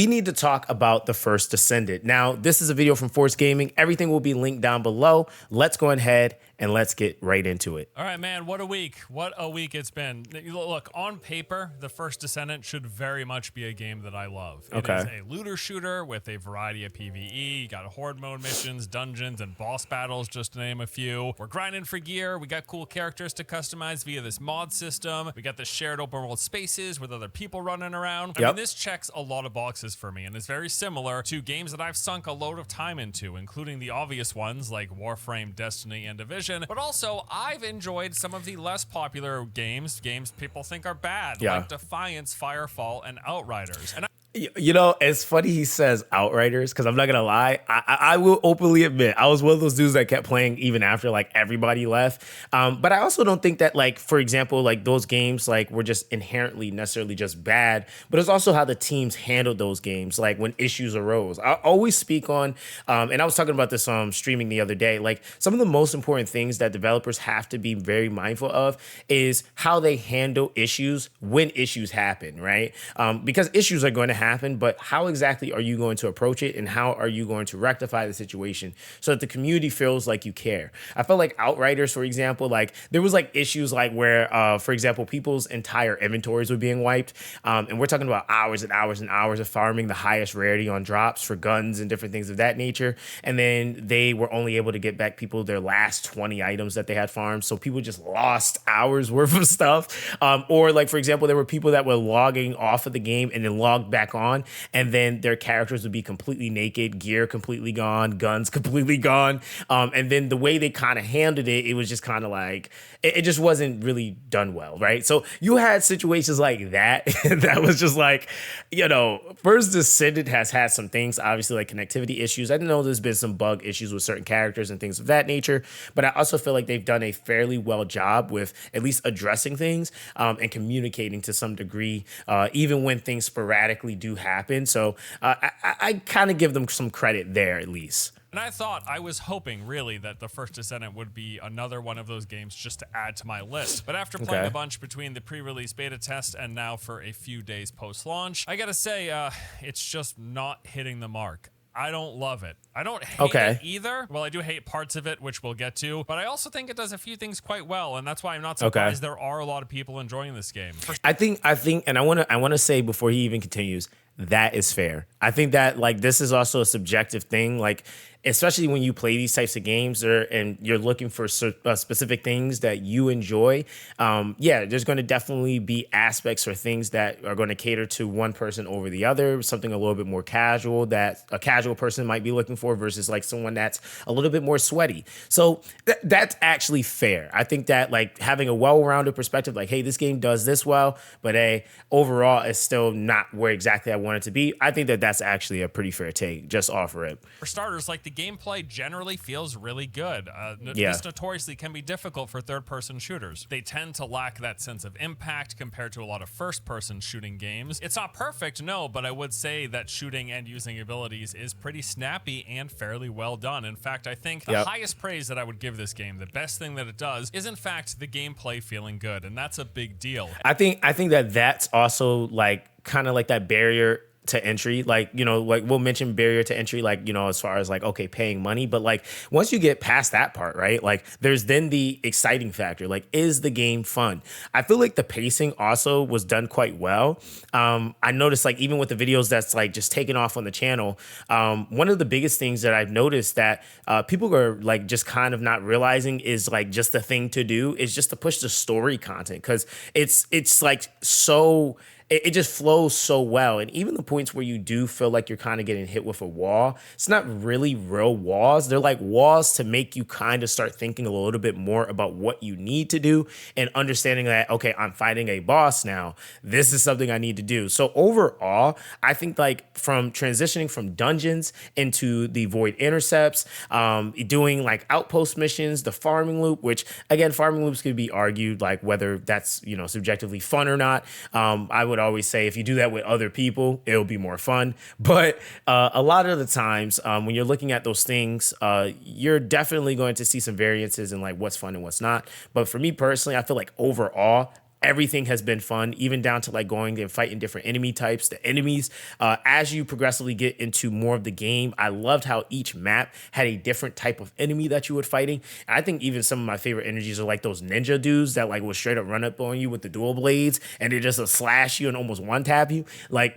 We need to talk about the First Descendant. Now, this is a video from Force Gaming. Everything will be linked down below. Let's go ahead and let's get right into it. All right, man, what a week. What a week it's been. Look, on paper, the First Descendant should very much be a game that I love. It is a looter shooter with a variety of PvE. You got horde mode missions, dungeons, and boss battles, just to name a few. We're grinding for gear. We got cool characters to customize via this mod system. We got the shared open world spaces with other people running around. I mean, this checks a lot of boxes for me, and it's very similar to games that I've sunk a load of time into, including the obvious ones like Warframe, Destiny, and Division. But also, I've enjoyed some of the less popular games people think are bad, like Defiance, Firefall, and Outriders. And you know, it's funny he says Outriders, because I'm not gonna lie, I will openly admit I was one of those dudes that kept playing even after like everybody left. But I also don't think that, like, for example, like those games like were just inherently necessarily just bad, but it's also how the teams handled those games, like when issues arose. I always speak on, and I was talking about this streaming the other day, like some of the most important things that developers have to be very mindful of is how they handle issues when issues happen, right? Because issues are going to happen, but how exactly are you going to approach it, and how are you going to rectify the situation so that the community feels like you care? I felt like Outriders, for example, like there was like issues like where, for example, people's entire inventories were being wiped, and we're talking about hours and hours and hours of farming the highest rarity on drops for guns and different things of that nature, and then they were only able to get back people their last 20 items that they had farmed, so people just lost hours worth of stuff. Or like, for example, there were people that were logging off of the game and then logged back on, and then their characters would be completely naked, gear completely gone, guns completely gone. And then the way they kind of handled it, it was just kind of like, it just wasn't really done well, right? So you had situations like that, that was just like, you know, First Descendant has had some things, obviously like connectivity issues. I know there's been some bug issues with certain characters and things of that nature, but I also feel like they've done a fairly well job with at least addressing things and communicating to some degree, even when things sporadically do happen. So I kind of give them some credit there at least. And I was hoping really that the First Descendant would be another one of those games just to add to my list. But after playing a bunch between the pre-release beta test and now for a few days post-launch, I gotta say, it's just not hitting the mark. I don't love it. I don't hate it either. Well, I do hate parts of it, which we'll get to, but I also think it does a few things quite well, and that's why I'm not surprised there are a lot of people enjoying this game. I think, and I want to say before he even continues, that is fair. I think that like this is also a subjective thing, like especially when you play these types of games and you're looking for specific things that you enjoy. Yeah, there's going to definitely be aspects or things that are going to cater to one person over the other, something a little bit more casual that a casual person might be looking for versus like someone that's a little bit more sweaty. So that's actually fair. I think that like having a well-rounded perspective, like, hey, this game does this well, but hey, overall it's still not where exactly I want it to be. I think that that's actually a pretty fair take, just off rip. For starters, like the gameplay generally feels really good. This notoriously can be difficult for third-person shooters. They tend to lack that sense of impact compared to a lot of first-person shooting games. It's not perfect, no, but I would say that shooting and using abilities is pretty snappy and fairly well done. In fact, I think the highest praise that I would give this game, the best thing that it does, is in fact the gameplay feeling good, and that's a big deal. I think that that's also like kind of like that barrier to entry, like, you know, like we'll mention barrier to entry, like, you know, as far as like, okay, paying money, but like once you get past that part, right, like there's then the exciting factor, like, is the game fun? I feel like the pacing also was done quite well. I noticed like even with the videos that's like just taken off on the channel, one of the biggest things that I've noticed that people are like just kind of not realizing is like just the thing to do is just to push the story content, because it's like so it just flows so well. And even the points where you do feel like you're kind of getting hit with a wall, it's not really real walls. They're like walls to make you kind of start thinking a little bit more about what you need to do and understanding that, okay, I'm fighting a boss now. This is something I need to do. So overall, I think like from transitioning from dungeons into the void intercepts, doing like outpost missions, the farming loop, which again, farming loops could be argued like whether that's, you know, subjectively fun or not. I would always say if you do that with other people, it'll be more fun. But a lot of the times when you're looking at those things, you're definitely going to see some variances in like what's fun and what's not. But for me personally, I feel like overall, everything has been fun, even down to like going and fighting different enemy types. The enemies, as you progressively get into more of the game, I loved how each map had a different type of enemy that you were fighting. And I think even some of my favorite energies are like those ninja dudes that like will straight up run up on you with the dual blades and they just slash you and almost one tap you. Like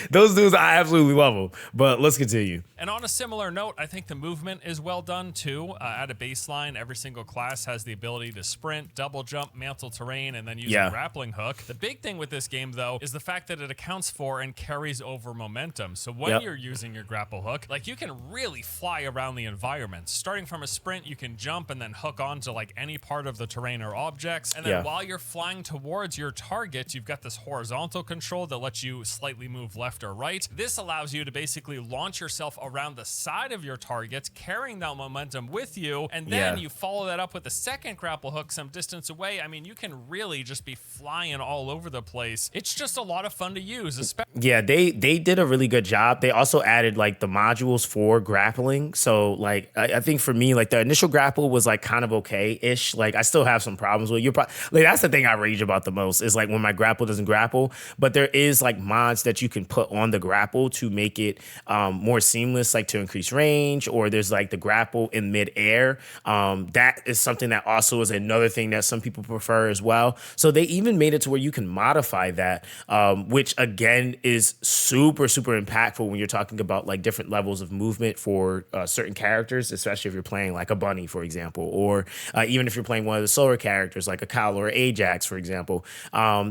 those dudes, I absolutely love them. But let's continue. And on a similar note, I think the movement is well done too. At a baseline, every single class has the ability to sprint, double jump, mantle terrain, and then use a grappling hook. The big thing with this game, though, is the fact that it accounts for and carries over momentum. So when you're using your grapple hook, like you can really fly around the environment. Starting from a sprint, you can jump and then hook onto like any part of the terrain or objects. And then while you're flying towards your target, you've got this horizontal control that lets you slightly move left or right. This allows you to basically launch yourself around the side of your target, carrying that momentum with you, and then you follow that up with a second grapple hook some distance away. I mean, you can really just be flying all over the place. It's just a lot of fun to use. Yeah, they did a really good job. They also added like the modules for grappling. So like I think for me, like the initial grapple was like kind of okay-ish. Like I still have some problems with like that's the thing I rage about the most is like when my grapple doesn't grapple. But there is like mods that you can put on the grapple to make it more seamless, like to increase range, or there's like the grapple in midair. That is something that also is another thing that some people prefer as well. So they even made it to where you can modify that, which again is super, super impactful when you're talking about like different levels of movement for certain characters, especially if you're playing like a bunny, for example, or even if you're playing one of the slower characters like a Kyle or Ajax, for example.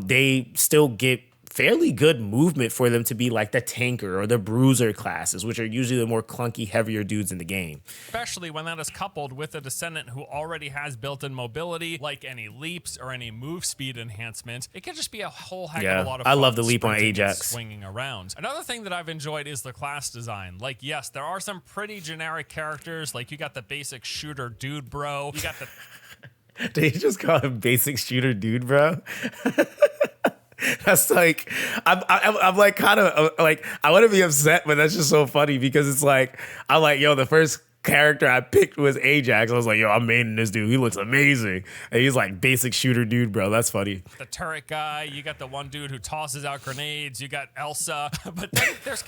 They still get fairly good movement for them to be like the tanker or the bruiser classes, which are usually the more clunky, heavier dudes in the game. Especially when that is coupled with a Descendant who already has built-in mobility, like any leaps or any move speed enhancement. It can just be a whole heck of a lot of fun. I love the leap on Ajax. Swinging around. Another thing that I've enjoyed is the class design. Like, yes, there are some pretty generic characters. Like, you got the basic shooter dude bro. You got the... Did you just call him basic shooter dude bro? That's like, I'm like kind of like, I want to be upset, but that's just so funny because it's like, I'm like, yo, the first character I picked was Ajax. I was like, yo, I'm maining this dude. He looks amazing. And he's like basic shooter dude, bro. That's funny. The turret guy, you got the one dude who tosses out grenades. You got Elsa, but then there's...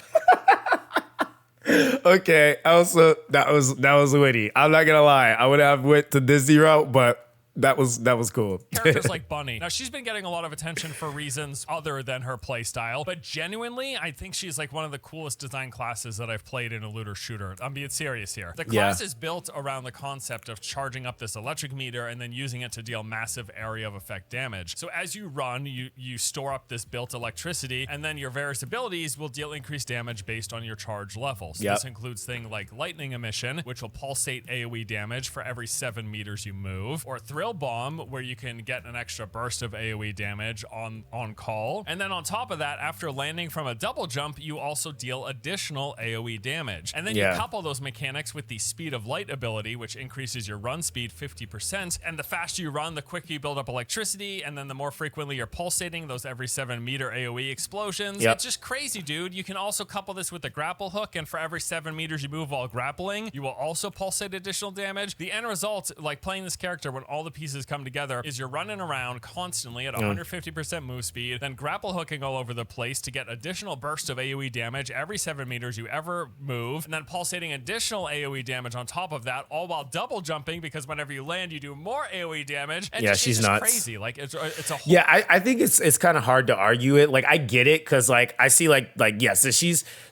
Okay, Elsa, that was witty. I'm not gonna lie. I would have went to Disney route, but that was cool. Characters like Bunny. Now, she's been getting a lot of attention for reasons other than her play style, but genuinely, I think she's like one of the coolest design classes that I've played in a looter shooter. I'm being serious here. The class is built around the concept of charging up this electric meter and then using it to deal massive area of effect damage. So as you run, you store up this built electricity, and then your various abilities will deal increased damage based on your charge level. So this includes things like lightning emission, which will pulsate AoE damage for every 7 meters you move, or thrill bomb, where you can get an extra burst of AoE damage on call. And then on top of that, after landing from a double jump, you also deal additional AoE damage. And then you couple those mechanics with the speed of light ability, which increases your run speed 50%. And the faster you run, the quicker you build up electricity, and then the more frequently you're pulsating those every 7 meter AoE explosions. It's just crazy, dude. You can also couple this with the grapple hook, and for every 7 meters you move while grappling, you will also pulsate additional damage. The end result, like playing this character when all the pieces come together, is you're running around constantly at 150% move speed, then grapple hooking all over the place to get additional bursts of AoE damage every 7 meters you ever move, and then pulsating additional AoE damage on top of that, all while double jumping, because whenever you land, you do more AoE damage. And she's just nuts. Crazy. Like it's a whole... Yeah, I think it's kind of hard to argue it. Like I get it, because like I see like yes,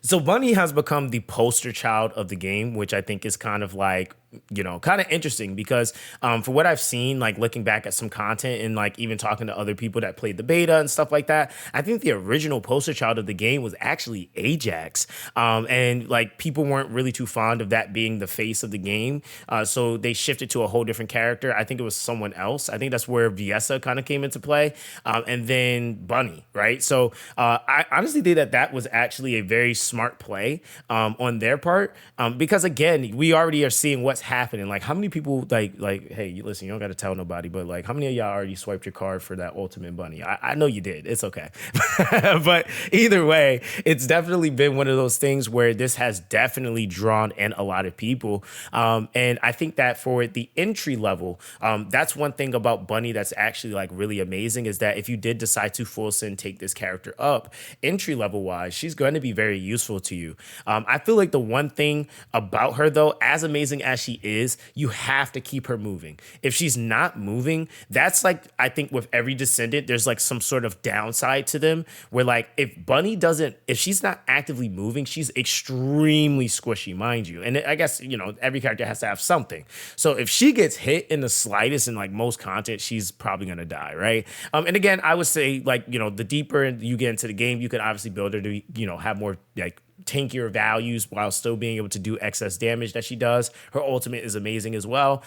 so Bunny has become the poster child of the game, which I think is kind of like, you know, kind of interesting because for what I've seen, like looking back at some content and like even talking to other people that played the beta and stuff like that, I think the original poster child of the game was actually Ajax. And like people weren't really too fond of that being the face of the game. So they shifted to a whole different character. I think it was someone else. I think that's where Viessa kind of came into play. And then Bunny, right? So I honestly think that was actually a very smart play on their part. Because again, we already are seeing what what's happening. Like, how many people like, hey, listen, you don't got to tell nobody, but like, how many of y'all already swiped your card for that ultimate bunny? I know you did. It's okay. But either way, it's definitely been one of those things where this has definitely drawn in a lot of people. And I think that for the entry level, that's one thing about Bunny that's actually like really amazing, is that if you did decide to full send take this character up, entry level wise, she's going to be very useful to you. I feel like the one thing about her though, as amazing as she is, you have to keep her moving. If she's not moving, that's like, I think with every Descendant, there's like some sort of downside to them where like if she's not actively moving, she's extremely squishy, mind you. And I guess, every character has to have something. So if she gets hit in the slightest in like most content, she's probably going to die, right? And again, I would say like, the deeper you get into the game, you can obviously build her to, have more like tankier values while still being able to do excess damage that she does. Her ultimate is amazing as well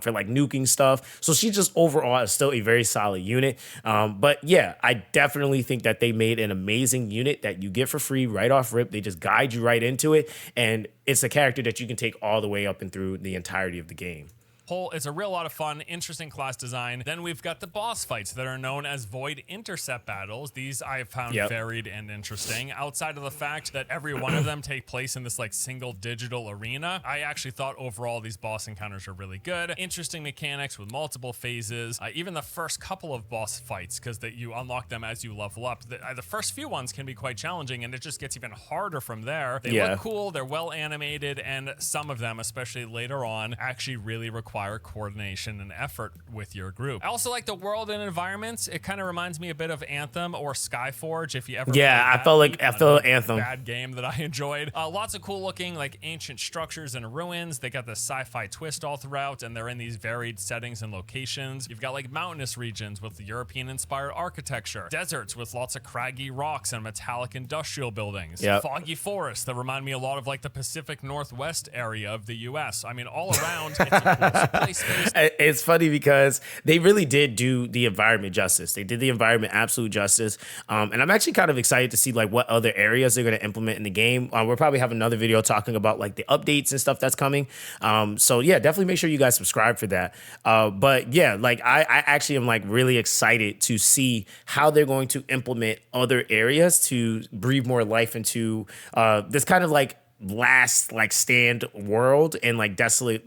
for like nuking stuff. So she just overall is still a very solid unit. But yeah, I definitely think that they made an amazing unit that you get for free right off rip. They just guide you right into it. And it's a character that you can take all the way up and through the entirety of the game. It's a real lot of fun, interesting class design. Then we've got the boss fights that are known as Void Intercept battles. These I have found varied and interesting. Outside of the fact that every one of them take place in this like single digital arena, I actually thought overall these boss encounters are really good. Interesting mechanics with multiple phases. Even the first couple of boss fights, because you unlock them as you level up. The first few ones can be quite challenging, and it just gets even harder from there. They look cool, they're well animated, and some of them, especially later on, actually really require coordination and effort with your group. I also like the world and environments. It kind of reminds me a bit of Anthem or Skyforge, if you ever I felt Anthem. Bad game that I enjoyed. Lots of cool looking like ancient structures and ruins. They got the sci-fi twist all throughout, and they're in these varied settings and locations. You've got like mountainous regions with the European inspired architecture, deserts with lots of craggy rocks and metallic industrial buildings, foggy forests that remind me a lot of like the Pacific Northwest area of the US. I mean, all around it's a cool it's funny because they really did do the environment justice. They did the environment absolute justice. And I'm actually kind of excited to see like what other areas they're going to implement in the game. We'll probably have another video talking about like the updates and stuff that's coming. So yeah, definitely make sure you guys subscribe for that. But yeah, like I actually am like really excited to see how they're going to implement other areas to breathe more life into this kind of like last like stand world and like desolate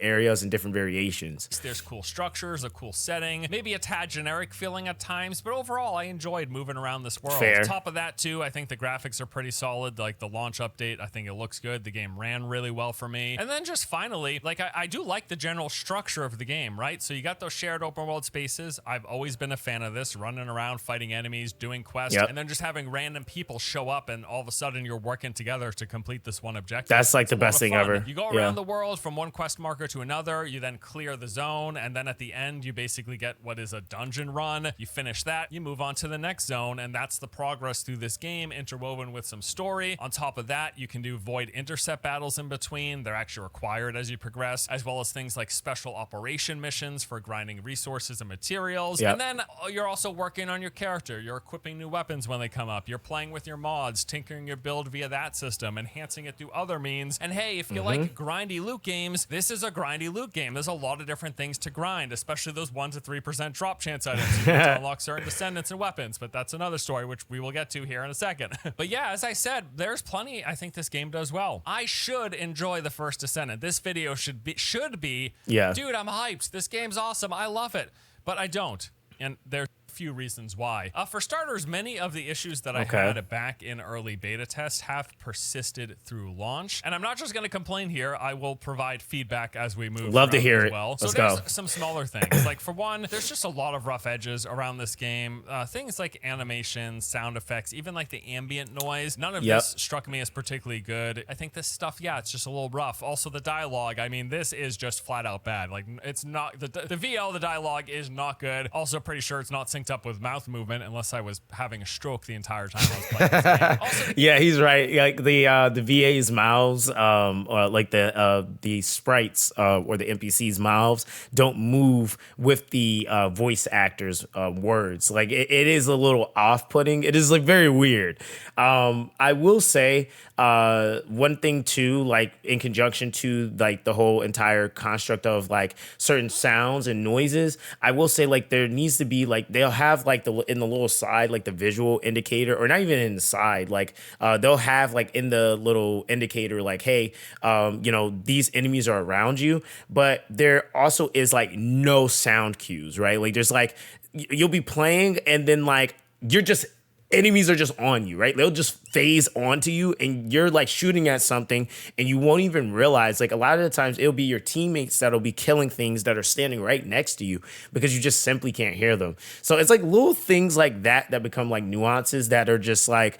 areas and different variations. There's cool structures, a cool setting, maybe a tad generic feeling at times, but overall I enjoyed moving around this world. Fair. On top of that too, I think the graphics are pretty solid. Like the launch update, I think it looks good. The game ran really well for me. And then just finally, like I do like the general structure of the game, right? So you got those shared open world spaces. I've always been a fan of this, running around, fighting enemies, doing quests, and then just having random people show up and all of a sudden you're working together to complete this one objective. That's like the best thing ever. You go around the world from one quest marker to another, you then clear the zone, and then at the end you basically get what is a dungeon run. You finish that, you move on to the next zone, and that's the progress through this game, interwoven with some story. On top of that, you can do Void Intercept battles in between. They're actually required as you progress, as well as things like special operation missions for grinding resources and materials. And then you're also working on your character. You're equipping new weapons when they come up. You're playing with your mods, tinkering your build via that system, enhancing it through other means. And hey, if you like grindy loot games, this is a grindy loot game. There's a lot of different things to grind, especially those 1% to 3% drop chance items to unlock certain descendants and weapons, but that's another story which we will get to here in a second. But yeah, as I said, there's plenty I think this game does well. I should enjoy the First Descendant. This video should be dude, I'm hyped. This game's awesome. I love it. But I don't. And there's few reasons why. For starters, many of the issues that I had back in early beta tests have persisted through launch. And I'm not just going to complain here. I will provide feedback as we move. Love to hear it. Well. Let's so go. There's some smaller things. Like for one, there's just a lot of rough edges around this game. Things like animation, sound effects, even like the ambient noise. None of this struck me as particularly good. I think this stuff, it's just a little rough. Also the dialogue. I mean, this is just flat out bad. Like it's not, the VL, the dialogue is not good. Also pretty sure it's not single synced up with mouth movement unless I was having a stroke the entire time I was playing this game. Also, Yeah, he's right. Like the VA's mouths, or like the sprites or the NPCs' mouths don't move with the voice actors' words. Like it is a little off-putting. It is like very weird. I will say one thing too, like in conjunction to like the whole entire construct of like certain sounds and noises, I will say like there needs to be like they'll have like in the little side like the visual indicator, or not even in the side, like they'll have like in the little indicator like, hey, these enemies are around you, but there also is like no sound cues, right? Like there's like you'll be playing and then like you're just enemies are just on you, right? They'll just phase onto you and you're like shooting at something and you won't even realize. Like a lot of the times it'll be your teammates that'll be killing things that are standing right next to you because you just simply can't hear them. So it's like little things like that become like nuances that are just like,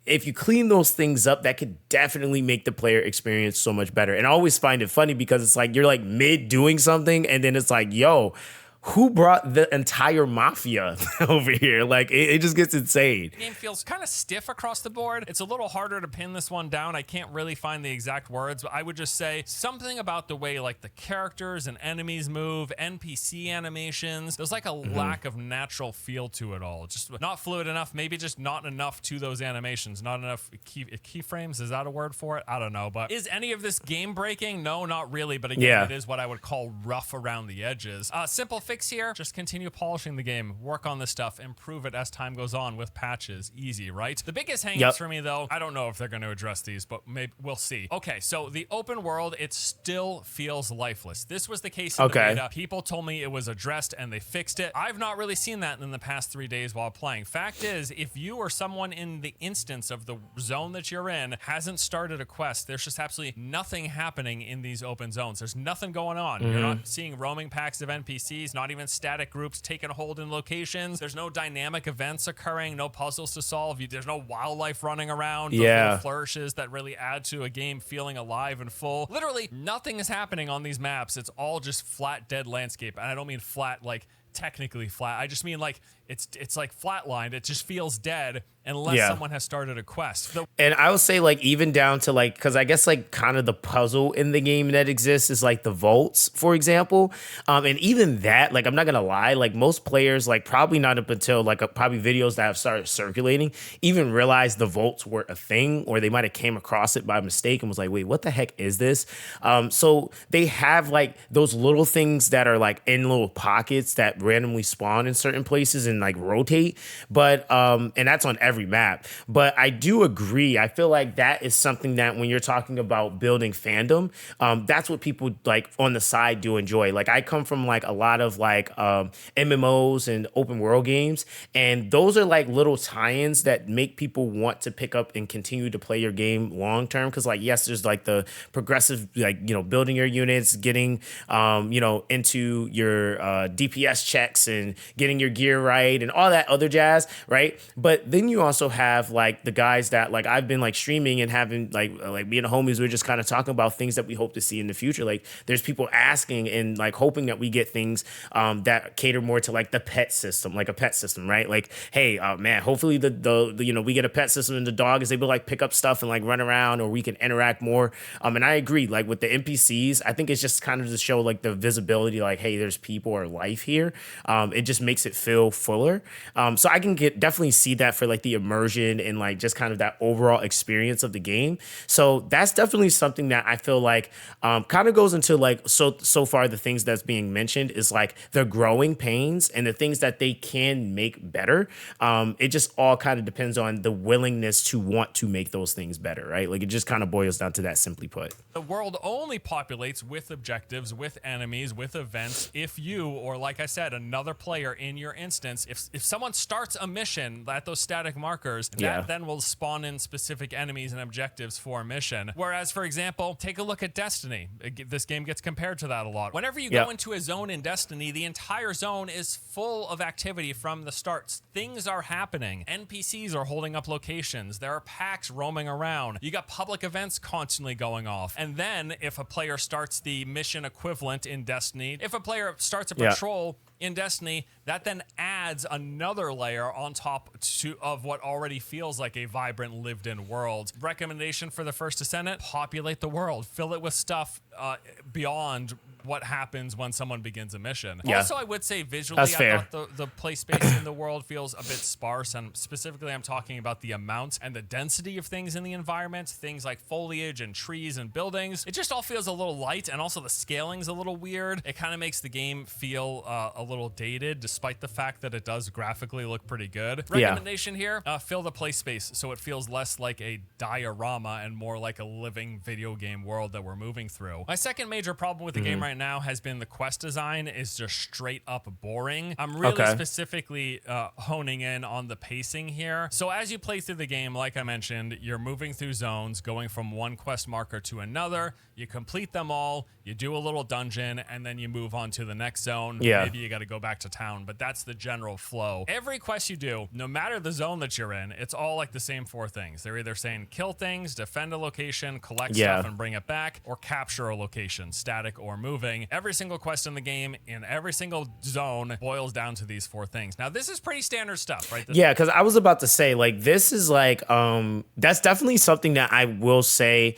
if you clean those things up, that could definitely make the player experience so much better. And I always find it funny because it's like you're like mid doing something and then it's like, yo, who brought the entire mafia over here? Like, it just gets insane. The game feels kind of stiff across the board. It's a little harder to pin this one down. I can't really find the exact words, but I would just say something about the way like the characters and enemies move, NPC animations. There's like a lack of natural feel to it all. Just not fluid enough, maybe just not enough to those animations. Not enough keyframes. Is that a word for it? I don't know. But is any of this game breaking? No, not really. But again, it is what I would call rough around the edges. Simple fix here, just continue polishing the game, work on this stuff, improve it as time goes on with patches. Easy, right? The biggest hangups for me though, I don't know if they're going to address these, but maybe we'll see. Okay, so the open world, it still feels lifeless. This was the case in the beta. People told me it was addressed and they fixed it. I've not really seen that in the past 3 days while playing. Fact is, if you or someone in the instance of the zone that you're in hasn't started a quest, there's just absolutely nothing happening in these open zones. There's nothing going on. You're not seeing roaming packs of NPCs, not even static groups taking hold in locations. There's no dynamic events occurring, no puzzles to solve. There's no wildlife running around. Those little flourishes that really add to a game feeling alive and full. Literally nothing is happening on these maps. It's all just flat, dead landscape. And I don't mean flat like technically flat. I just mean like it's like flatlined. It just feels dead unless someone has started a quest. And I would say like even down to like, because I guess like kind of the puzzle in the game that exists is like the vaults, for example. And even that, like I'm not gonna lie, like most players, like probably not up until like probably videos that have started circulating, even realized the vaults were a thing, or they might have came across it by mistake and was like, wait, what the heck is this? So they have like those little things that are like in little pockets that randomly spawn in certain places and like rotate, but and that's on every map. But I do agree, I feel like that is something that when you're talking about building fandom, that's what people like on the side do enjoy. Like I come from like a lot of like MMOs and open world games, and those are like little tie-ins that make people want to pick up and continue to play your game long term, because like yes, there's like the progressive, like, you know, building your units, getting into your DPS checks and getting your gear right and all that other jazz, right? But then you also have like the guys that like I've been like streaming and having like me and the homies, we're just kind of talking about things that we hope to see in the future. Like there's people asking and like hoping that we get things that cater more to like the pet system, like a pet system, right? Like, hey, man, hopefully the we get a pet system and the dog is able to like pick up stuff and like run around, or we can interact more. And I agree, like with the NPCs, I think it's just kind of to show like the visibility, like, hey, there's people or life here. It just makes it feel fuller. So I can definitely see that for like the immersion and like just kind of that overall experience of the game. So that's definitely something that I feel like kind of goes into like so far the things that's being mentioned is like the growing pains and the things that they can make better. It just all kind of depends on the willingness to want to make those things better, right? Like it just kind of boils down to that, simply put. The world only populates with objectives, with enemies, with events if you, or like I said, another player in your instance, if someone starts a mission at those static markers, that then will spawn in specific enemies and objectives for a mission. Whereas, for example, take a look at Destiny. This game gets compared to that a lot. Whenever you go into a zone in Destiny, the entire zone is full of activity from the start. Things are happening. NPCs are holding up locations. There are packs roaming around. You got public events constantly going off. And then if a player starts the mission equivalent in Destiny, if a player starts a patrol, in Destiny, that then adds another layer on top of what already feels like a vibrant lived-in world. Recommendation for the First Descendant: populate the world, fill it with stuff beyond what happens when someone begins a mission. Yeah. Also, I would say visually, That's fair. I thought the play space in the world feels a bit sparse, and specifically I'm talking about the amount and the density of things in the environment, things like foliage and trees and buildings. It just all feels a little light, and also the scaling's a little weird. It kind of makes the game feel a little dated, despite the fact that it does graphically look pretty good. Recommendation here, fill the play space so it feels less like a diorama and more like a living video game world that we're moving through. My second major problem with the game right now has been the quest design is just straight up boring. I'm really specifically honing in on the pacing here. So as you play through the game, like I mentioned, you're moving through zones, going from one quest marker to another. You complete them all, you do a little dungeon, and then you move on to the next zone. Yeah. Maybe you got to go back to town, but that's the general flow. Every quest you do, no matter the zone that you're in, it's all like the same four things. They're either saying kill things, defend a location, collect stuff and bring it back, or capture a location, static or moving. Every single quest in the game, in every single zone, boils down to these four things. Now, this is pretty standard stuff, right? Yeah, because I was about to say, like, this is like, that's definitely something that I will say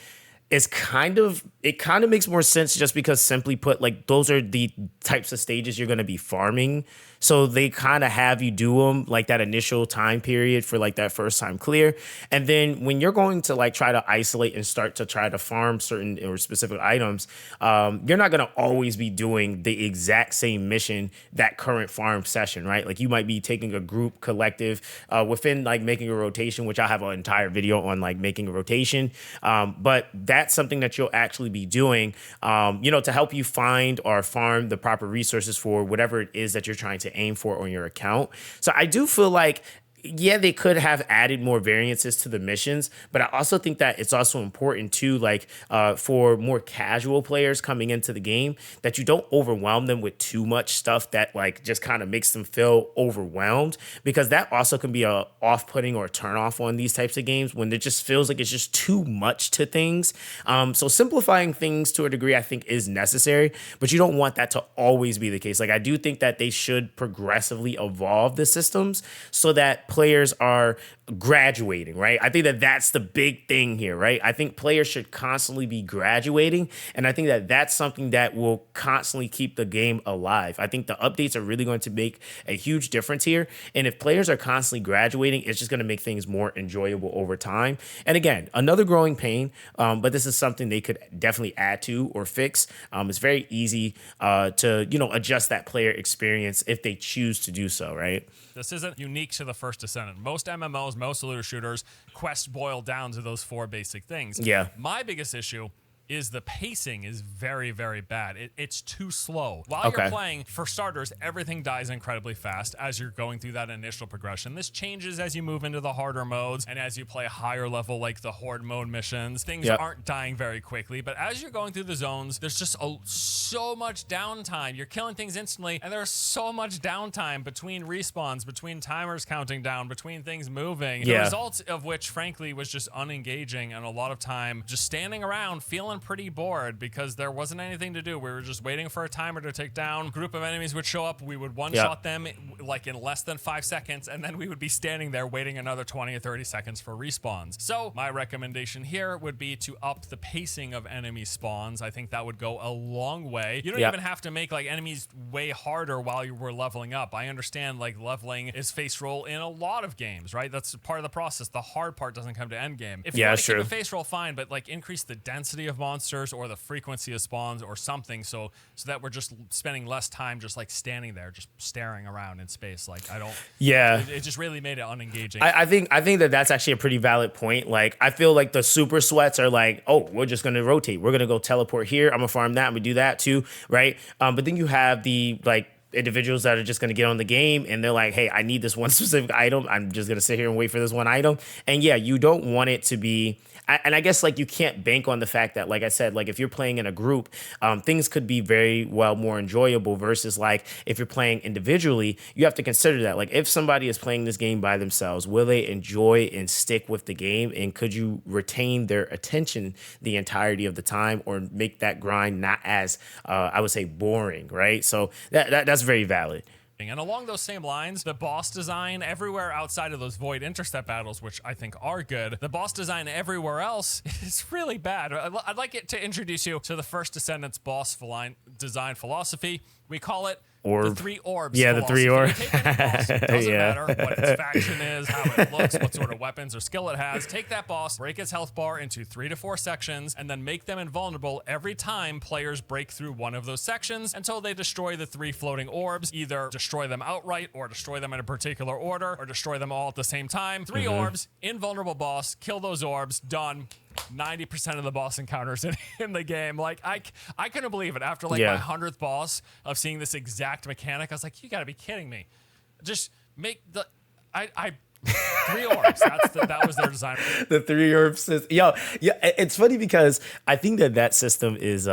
is kind of makes more sense, just because, simply put, like, those are the types of stages you're going to be farming. So they kind of have you do them like that initial time period for like that first time clear. And then when you're going to like try to isolate and start to try to farm certain or specific items, you're not going to always be doing the exact same mission that current farm session, right? Like, you might be taking a group collective within like making a rotation, which I'll have an entire video on like making a rotation. But that's something that you'll actually be doing, to help you find or farm the proper resources for whatever it is that you're trying to aim for on your account. So I do feel like, yeah, they could have added more variances to the missions, but I also think that it's also important too, like for more casual players coming into the game, that you don't overwhelm them with too much stuff that like just kind of makes them feel overwhelmed, because that also can be a off-putting or a turn-off on these types of games when it just feels like it's just too much to things. So simplifying things to a degree, I think, is necessary, but you don't want that to always be the case. Like, I do think that they should progressively evolve the systems so that players are graduating, right? I think that that's the big thing here, right? I think players should constantly be graduating, and I think that that's something that will constantly keep the game alive. I think the updates are really going to make a huge difference here, and if players are constantly graduating, it's just going to make things more enjoyable over time. And again, another growing pain, but this is something they could definitely add to or fix. It's very easy to adjust that player experience if they choose to do so, right? This isn't unique to the First Descendant. Most MMOs, most looter shooters, quests boil down to those four basic things. Yeah. My biggest issue is the pacing is very, very bad. It's too slow. While you're playing, for starters, everything dies incredibly fast as you're going through that initial progression. This changes as you move into the harder modes and as you play higher level, like the horde mode missions. Things aren't dying very quickly, but as you're going through the zones, there's just so much downtime. You're killing things instantly, and there's so much downtime between respawns, between timers counting down, between things moving. The result of which, frankly, was just unengaging, and a lot of time just standing around feeling pretty bored because there wasn't anything to do. We were just waiting for a timer to tick down. A group of enemies would show up. We would one-shot them like in less than 5 seconds, and then we would be standing there waiting another 20 or 30 seconds for respawns. So my recommendation here would be to up the pacing of enemy spawns. I think that would go a long way. You don't even have to make like enemies way harder while you were leveling up. I understand like leveling is face roll in a lot of games, right? That's part of the process. The hard part doesn't come to end game. If you want to keep a face roll, fine, but like increase the density of monsters or the frequency of spawns or something so that we're just spending less time just like standing there just staring around in space. Like, I don't it just really made it unengaging. I think that that's actually a pretty valid point. Like, I feel like the super sweats are like, oh, we're just going to rotate, we're going to go teleport here, I'm gonna farm that, I'm gonna do that too, right? But then you have the like individuals that are just going to get on the game and they're like, hey, I need this one specific item, I'm just going to sit here and wait for this one item. And yeah, you don't want it to be and I guess like you can't bank on the fact that, like I said, like if you're playing in a group, things could be very well more enjoyable versus like if you're playing individually, you have to consider that. Like if somebody is playing this game by themselves, will they enjoy and stick with the game? And could you retain their attention the entirety of the time or make that grind not as, I would say, boring, right? So that's very valid. And along those same lines, the boss design everywhere outside of those void intercept battles, which I think are good, the boss design everywhere else is really bad. I'd like it to introduce you to the First Descendants boss design philosophy. We call it the 3 orbs. Yeah, philosophy. the 3 orbs. You take any boss, it doesn't matter what its faction is, how it looks, what sort of weapons or skill it has. Take that boss, break its health bar into 3 to 4 sections, and then make them invulnerable every time players break through one of those sections until they destroy the 3 floating orbs. Either destroy them outright, or destroy them in a particular order, or destroy them all at the same time. 3 orbs, invulnerable boss, kill those orbs, done. 90% of the boss encounters in the game. Like I couldn't believe it after like my 100th boss of seeing this exact mechanic. I was like, you gotta be kidding me. Just make the 3 orbs. That was their design. The 3 orbs system. Yeah. It's funny because I think that system is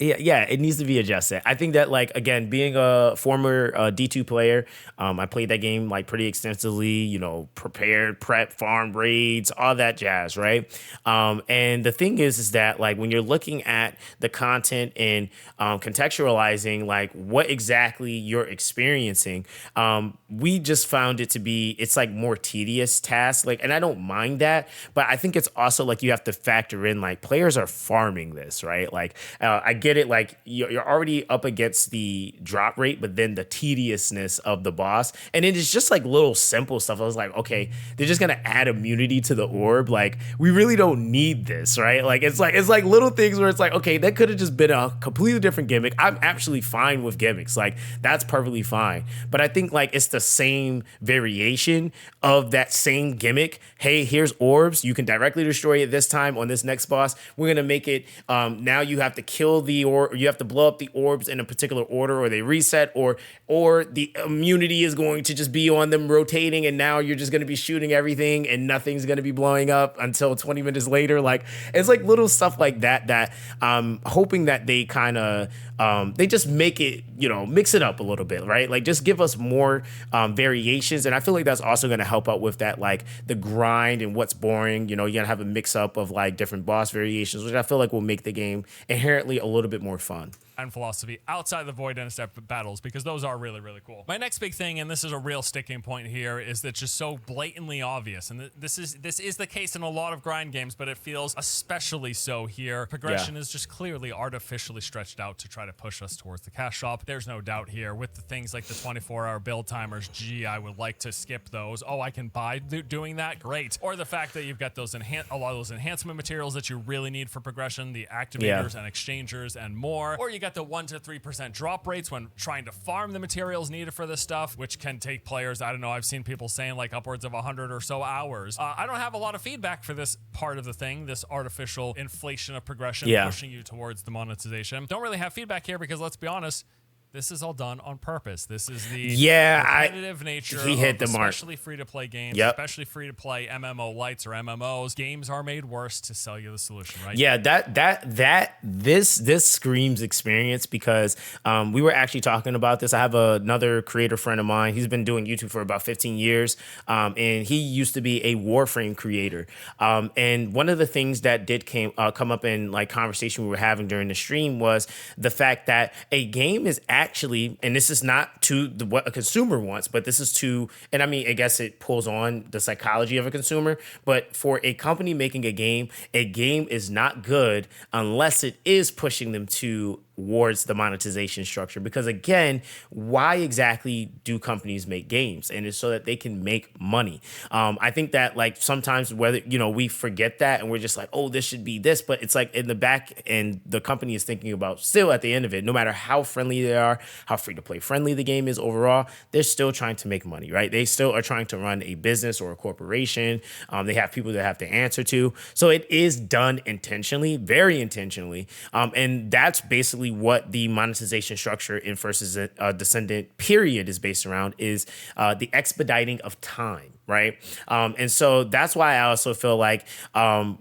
it needs to be adjusted. I think that, like, again, being a former D2 player, I played that game like pretty extensively, you know, prep, farm raids, all that jazz, right? And the thing is that, like, when you're looking at the content and contextualizing, like, what exactly you're experiencing, we just found it to be, it's like more tedious tasks. Like, and I don't mind that, but I think it's also like you have to factor in, like, players are farming this, right? Like, I get it, like you're already up against the drop rate, but then the tediousness of the boss, and it is just like little simple stuff. I was like, okay, they're just gonna add immunity to the orb. Like, we really don't need this, right? Like it's like little things where it's like, okay, that could have just been a completely different gimmick. I'm actually fine with gimmicks, like that's perfectly fine. But I think like it's the same variation of that same gimmick. Hey, here's orbs. You can directly destroy it this time on this next boss. We're gonna make it now you have to kill the or you have to blow up the orbs in a particular order, or they reset, or the immunity is going to just be on them rotating, and now you're just going to be shooting everything and nothing's going to be blowing up until 20 minutes later. Like, it's like little stuff like that I'm hoping that they kind of they just make it, you know, mix it up a little bit, right? Like, just give us more variations. And I feel like that's also going to help out with that, like the grind and what's boring. You know, you're going to have a mix up of like different boss variations, which I feel like will make the game inherently a little bit more fun. And philosophy outside the void intercept battles, because those are really, really cool. My next big thing, and this is a real sticking point here, is that just so blatantly obvious, and this is the case in a lot of grind games, but it feels especially so here. Progression is just clearly artificially stretched out to try to push us towards the cash shop. There's no doubt here with the things like the 24-hour build timers. Gee, I would like to skip those. Oh, I can buy doing that? Great. Or the fact that you've got those a lot of those enhancement materials that you really need for progression, the activators and exchangers and more. Or you got the 1 to 3% drop rates when trying to farm the materials needed for this stuff, which can take players, I don't know, I've seen people saying like upwards of 100 or so hours. I don't have a lot of feedback for this part of the thing, this artificial inflation of progression pushing you towards the monetization. Don't really have feedback here because, let's be honest, this is all done on purpose. This is the competitive nature he hit of the mark. Especially free-to-play games, especially free-to-play MMO lights or MMOs. Games are made worse to sell you the solution, right? Yeah, this screams experience, because we were actually talking about this. I have another creator friend of mine. He's been doing YouTube for about 15 years, and he used to be a Warframe creator. And one of the things that did come up in like conversation we were having during the stream was the fact that a game is actually, and this is not to what a consumer wants, but this is to, and I mean, I guess it pulls on the psychology of a consumer, but for a company making a game is not good unless it is pushing them towards the monetization structure. Because again, why exactly do companies make games? And it's so that they can make money. I think that like sometimes whether, you know, we forget that and we're just like, oh, this should be this, but it's like in the back end, the company is thinking about still at the end of it, no matter how friendly they are, how free to play friendly the game is overall, they're still trying to make money, right? They still are trying to run a business or a corporation. They have people that have to answer to. So it is done intentionally, very intentionally. And that's basically basically what the monetization structure in First Descendant period is based around is the expediting of time, right? And so that's why I also feel like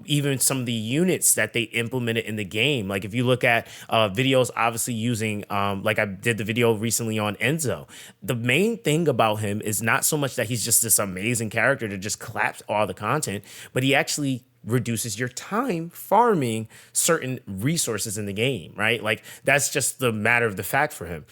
even some of the units that they implemented in the game, like if you look at videos obviously using, like I did the video recently on Enzo, the main thing about him is not so much that he's just this amazing character that just claps all the content, but he actually reduces your time farming certain resources in the game, right? Like that's just the matter of the fact for him.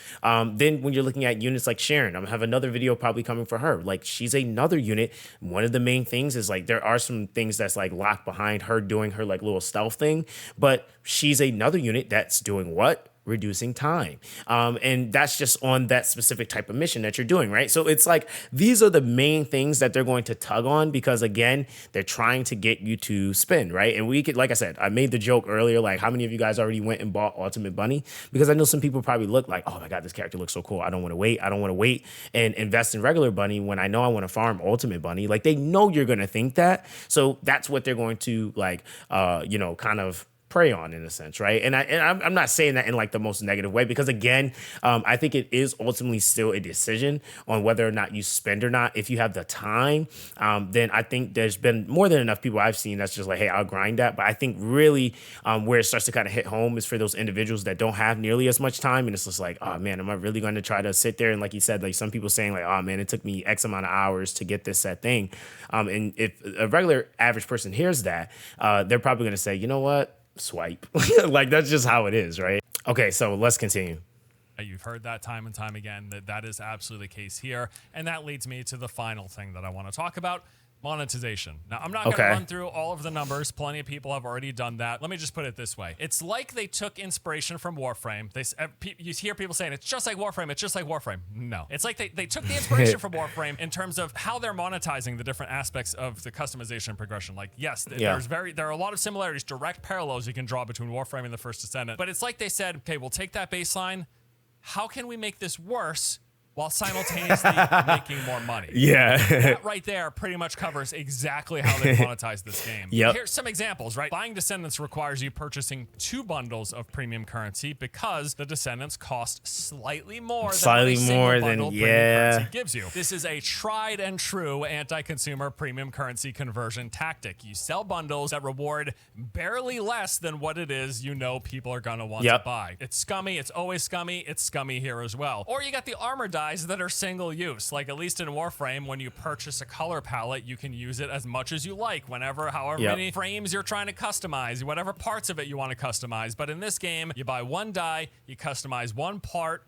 Then when you're looking at units like Sharon, I'm gonna have another video probably coming for her. Like she's another unit. One of the main things is like there are some things that's like locked behind her doing her like little stealth thing, but she's another unit that's doing what? Reducing time. And that's just on that specific type of mission that you're doing, right? So it's like, these are the main things that they're going to tug on because again, they're trying to get you to spend, right? And we could, like I said, I made the joke earlier, like how many of you guys already went and bought Ultimate Bunny? Because I know some people probably look like, oh my God, this character looks so cool. I don't want to wait. I don't want to wait and invest in regular Bunny when I know I want to farm Ultimate Bunny. Like they know you're going to think that. So that's what they're going to like, kind of prey on in a sense, right? And I'm not saying that in like the most negative way because again, I think it is ultimately still a decision on whether or not you spend or not. If you have the time, then I think there's been more than enough people I've seen that's just like, hey, I'll grind that. But I think really where it starts to kind of hit home is for those individuals that don't have nearly as much time, and it's just like, oh man, am I really going to try to sit there and like you said, like some people saying like, oh man, it took me X amount of hours to get this set thing, and if a regular average person hears that, they're probably going to say, you know what? Swipe. Like that's just how it is, right? Okay, so let's continue. You've heard that time and time again, that is absolutely the case here. And that leads me to the final thing that I want to talk about, monetization. Now, I'm not going to run through all of the numbers. Plenty of people have already done that. Let me just put it this way. It's like they took inspiration from Warframe. You hear people saying, it's just like Warframe. It's just like Warframe. No. It's like they took the inspiration from Warframe in terms of how they're monetizing the different aspects of the customization and progression. Like, yes, there are a lot of similarities, direct parallels you can draw between Warframe and the First Descendant. But it's like they said, okay, we'll take that baseline. How can we make this worse while simultaneously making more money? Yeah. That right there pretty much covers exactly how they monetize this game. Yep. Here's some examples, right? Buying Descendants requires you purchasing 2 bundles of premium currency because the Descendants cost slightly more than what a single bundle premium currency gives you. This is a tried and true anti-consumer premium currency conversion tactic. You sell bundles that reward barely less than what it is you know people are going to want to buy. It's scummy. It's always scummy. It's scummy here as well. Or you got the armor die that are single use. Like at least in Warframe, when you purchase a color palette, you can use it as much as you like, however many frames you're trying to customize, whatever parts of it you want to customize. But in this game, you buy one die, you customize one part,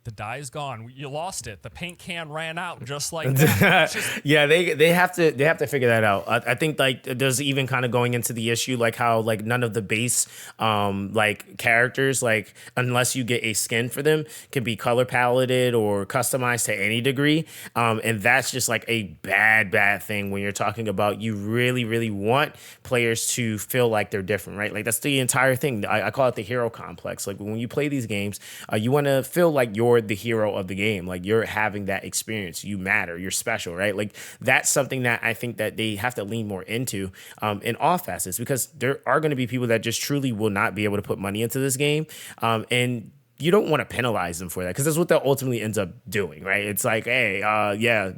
the die is gone. You lost it. The paint can ran out just like that. Yeah, they have to figure that out. I think like there's even kind of going into the issue like how like none of the base like characters, like unless you get a skin for them, can be color paletted or customized to any degree. And that's just like a bad thing when you're talking about you really want players to feel like they're different, right? Like that's the entire thing. I call it the hero complex. Like when you play these games, you want to feel like you're the hero of the game, like you're having that experience, you matter, you're special, right? Like that's something that I think that they have to lean more into in all facets, because there are going to be people that just truly will not be able to put money into this game, and you don't want to penalize them for that, because that's what that ultimately ends up doing, right? It's like, hey,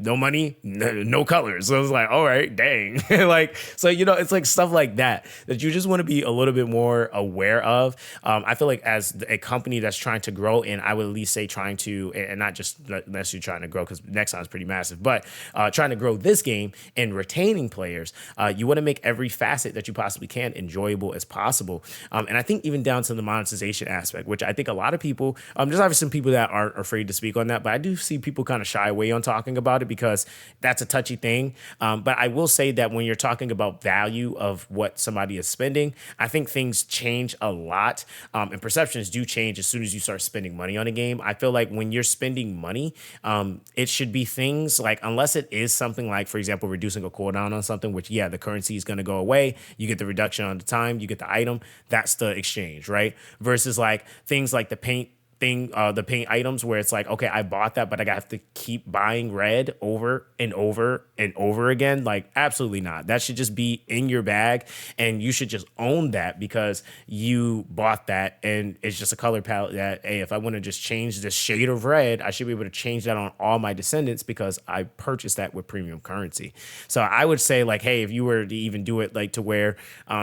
no money, no colors. So it's like, all right, dang. Like, so, it's like stuff like that you just want to be a little bit more aware of. I feel like as a company that's trying to grow, and I would at least say trying to, and not just unless you're trying to grow, because Nexon is pretty massive, but trying to grow this game and retaining players, you want to make every facet that you possibly can enjoyable as possible. And I think even down to the monetization aspect, which I think a lot of people, there's obviously some people that aren't afraid to speak on that, but I do see people kind of shy away on talking about it because that's a touchy thing. But I will say that when you're talking about value of what somebody is spending, I think things change a lot, and perceptions do change as soon as you start spending money on a game. I feel like when you're spending money, it should be things like, unless it is something like, for example, reducing a cooldown on something, which, the currency is going to go away. You get the reduction on the time, you get the item. That's the exchange, right? Versus like things like the paint the paint items where it's like, okay, I bought that, but I have to keep buying red over and over and over again. Like, absolutely not. That should just be in your bag, and you should just own that because you bought that, and it's just a color palette that, hey, if I want to just change the shade of red, I should be able to change that on all my Descendants because I purchased that with premium currency. So I would say, like, hey, if you were to even do it like to where,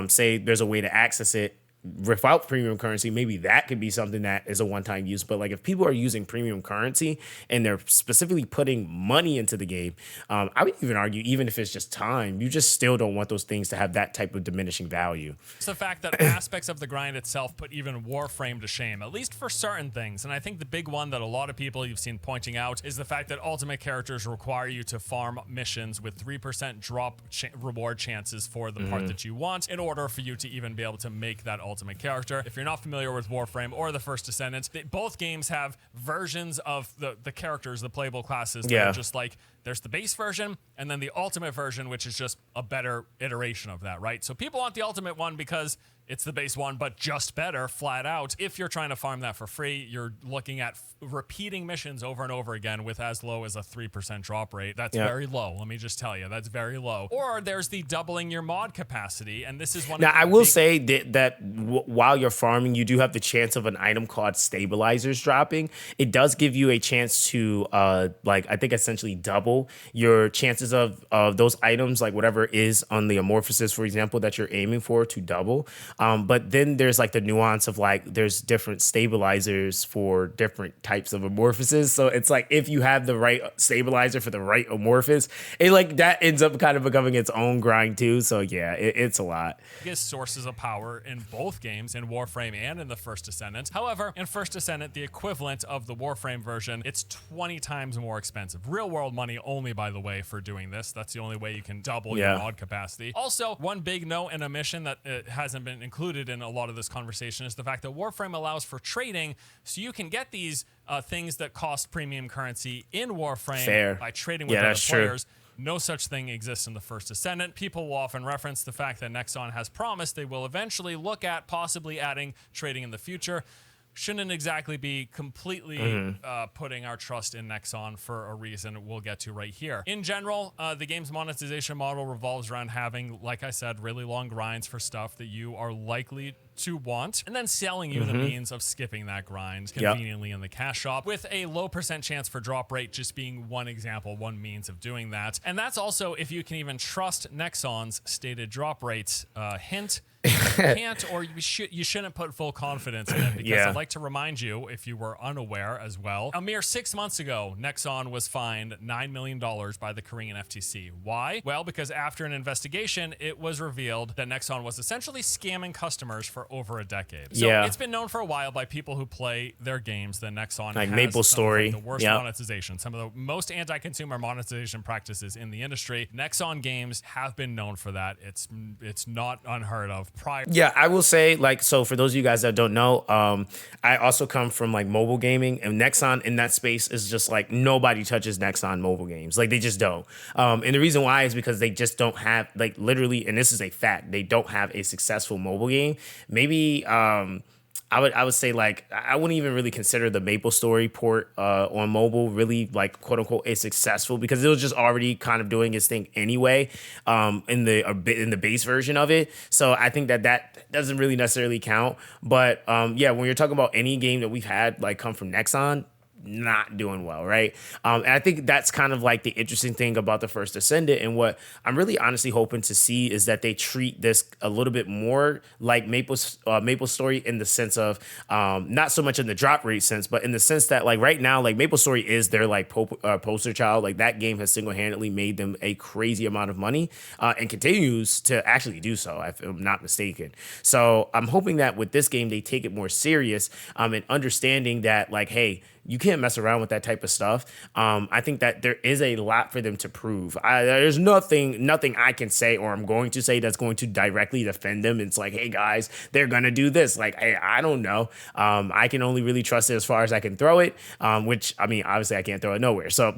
say there's a way to access it without premium currency, maybe that could be something that is a one-time use. But like if people are using premium currency and they're specifically putting money into the game, I would even argue, even if it's just time, you just still don't want those things to have that type of diminishing value. It's the fact that aspects of the grind itself put even Warframe to shame, at least for certain things. And I think the big one that a lot of people you've seen pointing out is the fact that ultimate characters require you to farm missions with 3% drop reward chances for the part that you want in order for you to even be able to make that ultimate character. If you're not familiar with Warframe or the First Descendants, both games have versions of the characters, the playable classes that are just like, there's the base version and then the ultimate version, which is just a better iteration of that, right? So people want the ultimate one because it's the base one, but just better, flat out. If you're trying to farm that for free, you're looking at repeating missions over and over again with as low as a 3% drop rate. That's very low. Let me just tell you, that's very low. Or there's the doubling your mod capacity, and this is one. Now, I will say that while you're farming, you do have the chance of an item called stabilizers dropping. It does give you a chance to, like, I think essentially double your chances of those items, like whatever is on the amorphosis, for example, that you're aiming for to double. But then there's like the nuance of like there's different stabilizers for different types of amorphoses. So it's like if you have the right stabilizer for the right amorphous, it like that ends up kind of becoming its own grind too. So yeah, it's a lot. Biggest sources of power in both games, in Warframe and in the First Descendant. However, in First Descendant, the equivalent of the Warframe version, it's 20 times more expensive. Real world money only, by the way, for doing this. That's the only way you can double your mod capacity. Also, one big note and omission that hasn't been included in a lot of this conversation is the fact that Warframe allows for trading, so you can get these things that cost premium currency in Warframe by trading with other players. No such thing exists in the First Descendant. People will often reference the fact that Nexon has promised they will eventually look at possibly adding trading in the future. Shouldn't exactly be completely putting our trust in Nexon for a reason we'll get to right here. In general, the game's monetization model revolves around having, like I said, really long grinds for stuff that you are likely to want, and then selling you the means of skipping that grind conveniently in the cash shop, with a low % chance for drop rate just being one example, one means of doing that. And that's also if you can even trust Nexon's stated drop rates. Hint, you can't, or you shouldn't put full confidence in it, because I'd like to remind you, if you were unaware as well, a mere 6 months ago, Nexon was fined $9 million by the Korean FTC. Why? Well, because after an investigation, it was revealed that Nexon was essentially scamming customers for over a decade. So it's been known for a while by people who play their games that Nexon like has Maple Story, the worst monetization, some of the most anti-consumer monetization practices in the industry. Nexon games have been known for that. It's not unheard of. Yeah, I will say, like, so for those of you guys that don't know, I also come from like mobile gaming, and Nexon in that space is just like nobody touches Nexon mobile games. Like they just don't. And the reason why is because they just don't have, like, literally, and this is a fact, they don't have a successful mobile game. Maybe I would say, like, I wouldn't even really consider the Maple Story port on mobile really, like, quote unquote a successful, because it was just already kind of doing its thing anyway in the base version of it. So I think that doesn't really necessarily count. But yeah, when you're talking about any game that we've had like come from Nexon, not doing well, right? And I think that's kind of like the interesting thing about the First Descendant, and what I'm really honestly hoping to see is that they treat this a little bit more like Maple Story, in the sense of not so much in the drop rate sense, but in the sense that, like, right now, like, Maple Story is their like poster child. Like, that game has single-handedly made them a crazy amount of money and continues to actually do so, if I'm not mistaken. So I'm hoping that with this game they take it more serious, and understanding that, like, hey, you can't mess around with that type of stuff. I think that there is a lot for them to prove. There's nothing I can say or I'm going to say that's going to directly defend them. It's like, hey guys, they're gonna do this. Like, hey, I don't know. I can only really trust it as far as I can throw it. Which, I mean, obviously I can't throw it nowhere. So,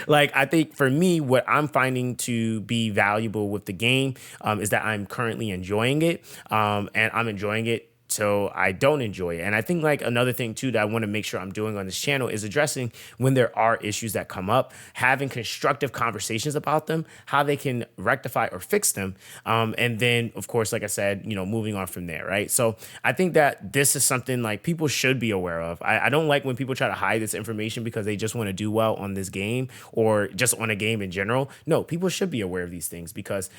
like, I think for me, what I'm finding to be valuable with the game is that I'm currently enjoying it, and I'm enjoying it till I don't enjoy it. And I think like another thing too that I want to make sure I'm doing on this channel is addressing when there are issues that come up, having constructive conversations about them, how they can rectify or fix them. And then of course, like I said, moving on from there, right? So I think that this is something like people should be aware of. I don't like when people try to hide this information because they just want to do well on this game or just on a game in general. No, people should be aware of these things because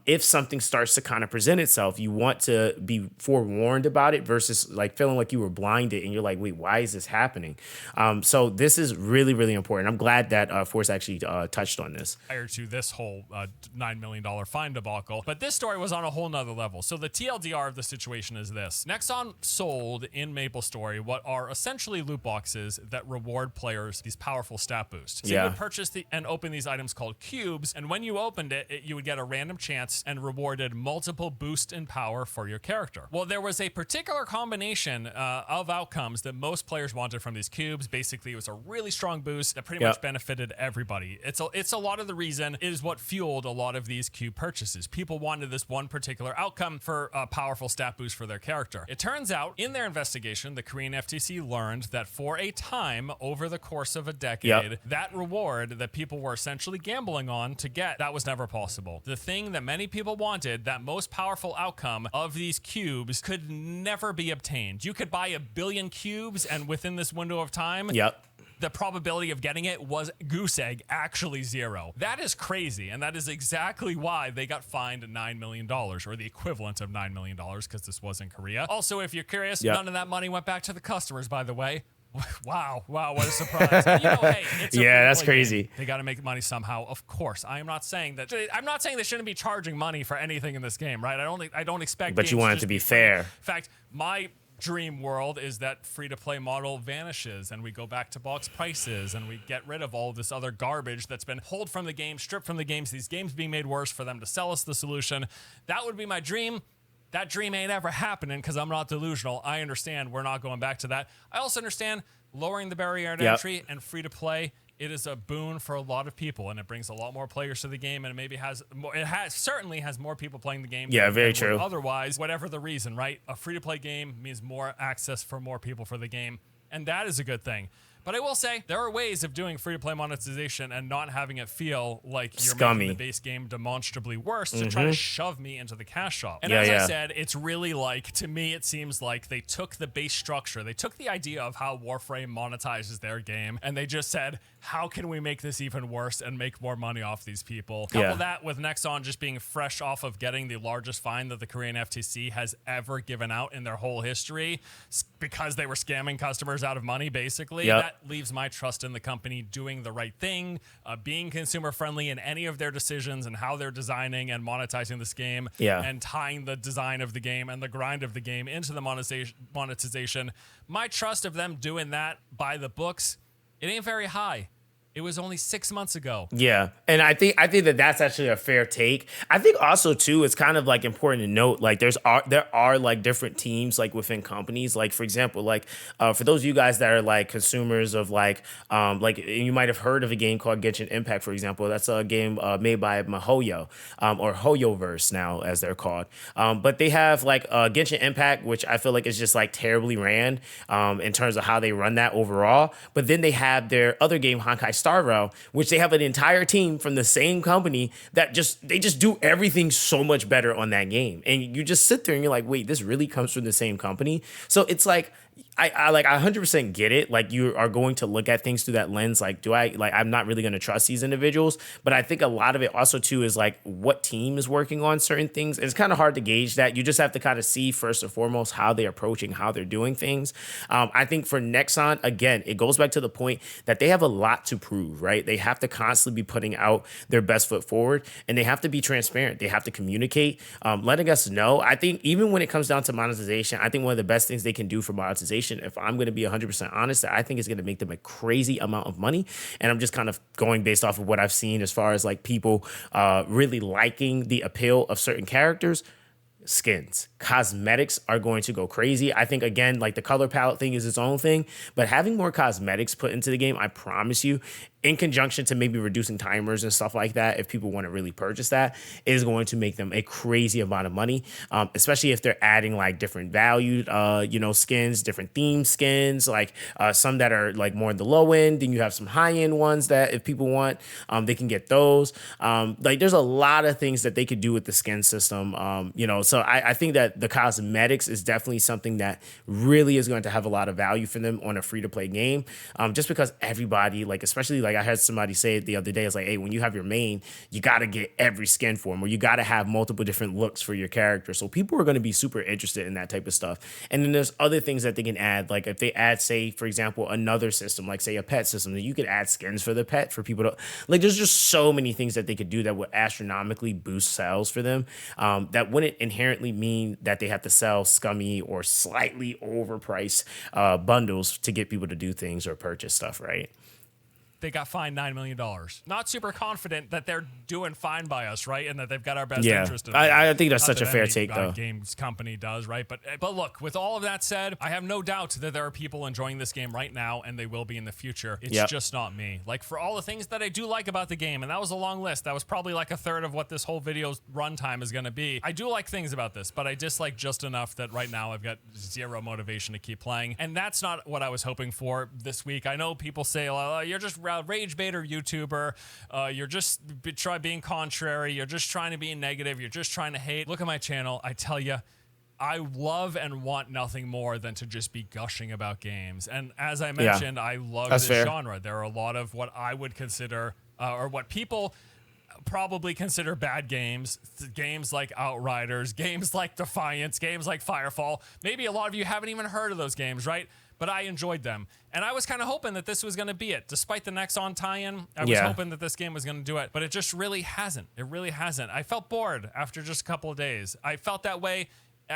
if something starts to kind of present itself, you want to be forewarned about it versus like feeling like you were blinded and you're like, wait, why is this happening? So this is really, really important. I'm glad that Force actually touched on this. Prior to this whole $9 million fine debacle, but this story was on a whole nother level. So the TLDR of the situation is this. Nexon sold in MapleStory what are essentially loot boxes that reward players these powerful stat boosts. So you would purchase and open these items called cubes, and when you opened it, you would get a random chance and rewarded multiple boosts in power for your character. Well, there was a particular combination of outcomes that most players wanted from these cubes. Basically, it was a really strong boost that pretty much benefited everybody. It's a lot of the reason. It is what fueled a lot of these cube purchases. People wanted this one particular outcome for a powerful stat boost for their character. It turns out, in their investigation, the Korean FTC learned that for a time over the course of a decade, that reward that people were essentially gambling on to get, that was never possible. The thing that many people wanted, that most powerful outcome of these cubes, could never be obtained. You could buy 1 billion cubes, and within this window of time, the probability of getting it was goose egg, actually 0. That is crazy, and that is exactly why they got fined $9 million, or the equivalent of $9 million, because this was in Korea. Also, if you're curious, none of that money went back to the customers, by the way. Wow, what a surprise. Hey, it's a that's crazy. Game. They got to make money somehow, of course. I'm not saying they shouldn't be charging money for anything in this game, right? I don't expect But you want it to be fair. In fact, my dream world is that free-to-play model vanishes and we go back to box prices and we get rid of all of this other garbage that's been pulled from the game, stripped from the games, these games being made worse for them to sell us the solution. That would be my dream. That dream ain't ever happening because I'm not delusional. I understand we're not going back to that. I also understand lowering the barrier to entry and free-to-play. It is a boon for a lot of people, and it brings a lot more players to the game, and it maybe certainly has more people playing the game. Yeah, very true. Otherwise, whatever the reason, right? A free-to-play game means more access for more people for the game, and that is a good thing. But I will say, there are ways of doing free-to-play monetization and not having it feel like you're Scummy. making the base game demonstrably worse to try to shove me into the cash shop. And as I said, it's really like, to me, it seems like they took the base structure. They took the idea of how Warframe monetizes their game, and they just said, how can we make this even worse and make more money off these people? Couple that with Nexon just being fresh off of getting the largest fine that the Korean FTC has ever given out in their whole history because they were scamming customers out of money, basically. That leaves my trust in the company doing the right thing, being consumer friendly in any of their decisions and how they're designing and monetizing this game, and tying the design of the game and the grind of the game into the monetization. My trust of them doing that by the books, it ain't very high. It was only 6 months ago. Yeah, and I think that that's actually a fair take. I think also too, it's kind of like important to note, like there are like different teams like within companies. Like for example, like for those of you guys that are like consumers of like you might have heard of a game called Genshin Impact, for example. That's a game made by MiHoYo or HoYoverse now as they're called. But they have like Genshin Impact, which I feel like is just like terribly ran in terms of how they run that overall. But then they have their other game, Honkai Star Rail, which they have an entire team from the same company that they just do everything so much better on that game. And you just sit there and you're like, wait, this really comes from the same company? So it's like, I 100% get it. Like you are going to look at things through that lens. Like, I'm not really going to trust these individuals. But I think a lot of it also too is like what team is working on certain things. It's kind of hard to gauge that. You just have to kind of see first and foremost how they're approaching, how they're doing things. I think for Nexon, again, it goes back to the point that they have a lot to prove, right? They have to constantly be putting out their best foot forward, and they have to be transparent. They have to communicate, letting us know. I think even when it comes down to monetization, I think one of the best things they can do for monetization, if I'm going to be 100% honest, I think it's going to make them a crazy amount of money. And I'm just kind of going based off of what I've seen as far as like people really liking the appeal of certain characters. Skins, cosmetics are going to go crazy. I think, again, like the color palette thing is its own thing, but having more cosmetics put into the game, I promise you, in conjunction to maybe reducing timers and stuff like that, if people want to really purchase that, is going to make them a crazy amount of money, especially if they're adding like different valued, skins, different theme skins, like some that are like more in the low end. Then you have some high end ones that if people want, they can get those. Like there's a lot of things that they could do with the skin system, so I think that the cosmetics is definitely something that really is going to have a lot of value for them on a free to play game, just because everybody, like especially like I had somebody say it the other day, it's like, hey, when you have your main, you got to get every skin for them, or you got to have multiple different looks for your character. So people are going to be super interested in that type of stuff. And then there's other things that they can add, like if they add, say, for example, another system, like say a pet system, that you could add skins for the pet for people to like. There's just so many things that they could do that would astronomically boost sales for them. That wouldn't inherently mean that they have to sell scummy or slightly overpriced bundles to get people to do things or purchase stuff, right? They got fined $9 million. Not super confident that they're doing fine by us, right? And that they've got our best interest in it. I think that's Not such a that fair any, take, though. Games company does, right? But look, with all of that said, I have no doubt that there are people enjoying this game right now, and they will be in the future. It's just not me. Like, for all the things that I do like about the game, and that was a long list. That was probably like a third of what this whole video's runtime is going to be. I do like things about this, but I dislike just enough that right now I've got zero motivation to keep playing. And that's not what I was hoping for this week. I know people say, oh, you're just rage baiter YouTuber, you're just being contrary, you're just trying to be negative, you're just trying to hate. Look at my channel. I tell you, I love and want nothing more than to just be gushing about games. And as I mentioned, I love this genre. There are a lot of what I would consider, or what people probably consider bad games, games like Outriders, games like Defiance, games like Firefall. Maybe a lot of you haven't even heard of those games, right? But I enjoyed them. And I was kind of hoping that this was going to be it. Despite the Nexon tie-in, I was hoping that this game was going to do it. But it just really hasn't. It really hasn't. I felt bored after just a couple of days. I felt that way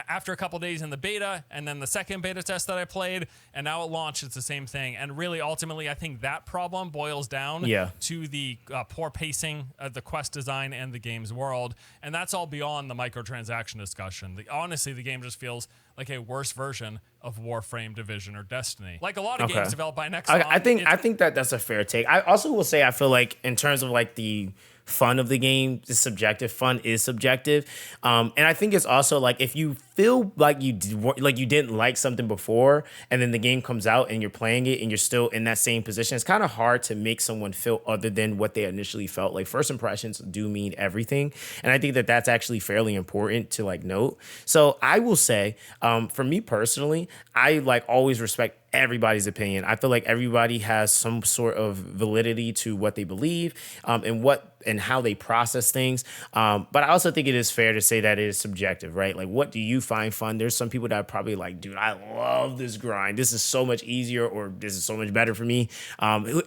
after a couple of days in the beta, and then the second beta test that I played, and now at launch, it's the same thing. And really, ultimately, I think that problem boils down to the poor pacing of the quest design and the game's world. And that's all beyond the microtransaction discussion. Honestly, the game just feels like a worse version of Warframe, Division, or Destiny. Like a lot of games developed by Nexon. I think that that's a fair take. I also will say I feel like in terms of like the fun of the game is subjective. Fun is subjective, and I think it's also like if you feel like you didn't like something before, and then the game comes out and you're playing it and you're still in that same position, it's kind of hard to make someone feel other than what they initially felt. Like first impressions do mean everything, and I think that that's actually fairly important to like note. So I will say, for me personally, I like always respect everybody's opinion. I feel like everybody has some sort of validity to what they believe, and how they process things. But I also think it is fair to say that it is subjective, right? Like, what do you find fun? There's some people that are probably like, dude, I love this grind. This is so much easier, or this is so much better for me.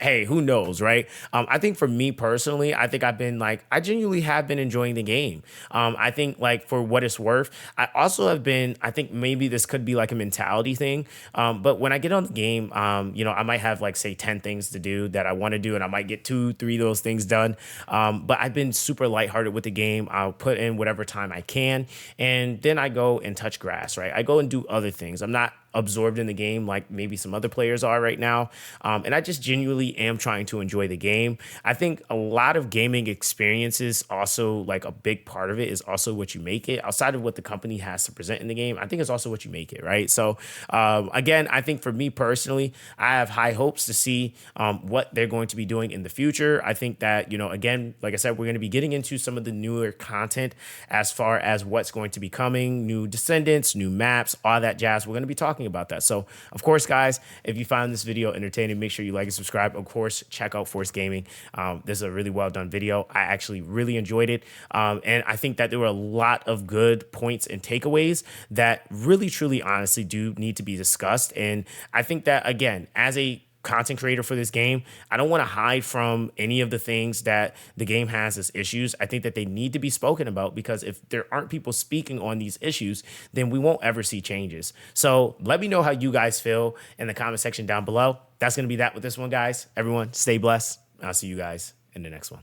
Hey, who knows, right? I think for me personally, I think I genuinely have been enjoying the game. I think like for what it's worth, I also have been, I think maybe this could be like a mentality thing. But when I get on the game, I might have like say 10 things to do that I want to do, and I might get 2-3 of those things done. But I've been super lighthearted with the game. I'll put in whatever time I can, and then I go and touch grass, right? I go and do other things. I'm not absorbed in the game like maybe some other players are right now. And I just genuinely am trying to enjoy the game. I think a lot of gaming experiences also, like a big part of it is also what you make it. Outside of what the company has to present in the game, I think it's also what you make it, right? So again, I think for me personally, I have high hopes to see what they're going to be doing in the future. I think that, again, like I said, we're going to be getting into some of the newer content as far as what's going to be coming, new Descendants, new maps, all that jazz. We're going to be talking about that. So, of course, guys, if you found this video entertaining, make sure you like and subscribe. Of course, check out Force Gaming. This is a really well done video. I actually really enjoyed it. And I think that there were a lot of good points and takeaways that really, truly, honestly do need to be discussed. And I think that, again, as a content creator for this game, I don't want to hide from any of the things that the game has as issues. I think that they need to be spoken about, because if there aren't people speaking on these issues, then we won't ever see changes. So let me know how you guys feel in the comment section down below. That's going to be that with this one, guys. Everyone, stay blessed. I'll see you guys in the next one.